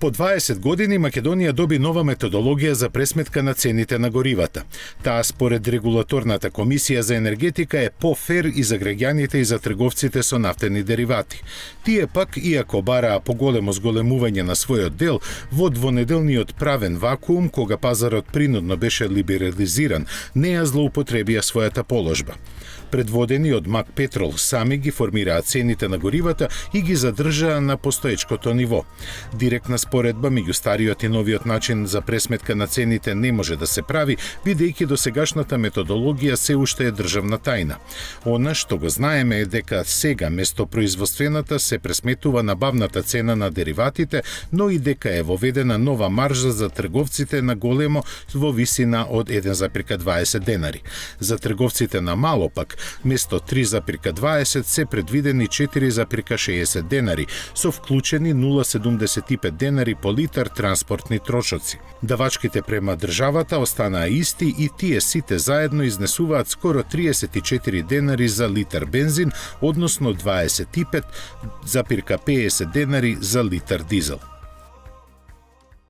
По 20 години Македонија доби нова методологија за пресметка на цените на горивата. Таа според регулаторната комисија за енергетика е по-фер и за граѓаните и за трговците со нафтени деривати. Тие пак, иако бараа поголемо зголемување на својот дел, во двонеделниот правен вакуум, кога пазарот принудно беше либерализиран, не ја злоупотребија својата положба. Предводени од Мак Петрол, сами ги формираат цените на горивата и ги задржаа на постоечкото ниво. Директна споредба меѓу стариот и новиот начин за пресметка на цените не може да се прави, бидејќи досегашната методологија се уште е државна тајна. Она што го знаеме е дека сега место производствената се пресметува на бавната цена на дериватите, но и дека е воведена нова маржа за трговците на големо во висина од 1,20 денари. За трговците на мало пак, место 3,20 се предвидени 4,60 денари, со вклучени 0,75 денари по литар транспортни трошоци. Давачките према државата останаа исти и тие сите заедно изнесуваат скоро 34 денари за литар бензин, односно 25,50 денари за литар дизел.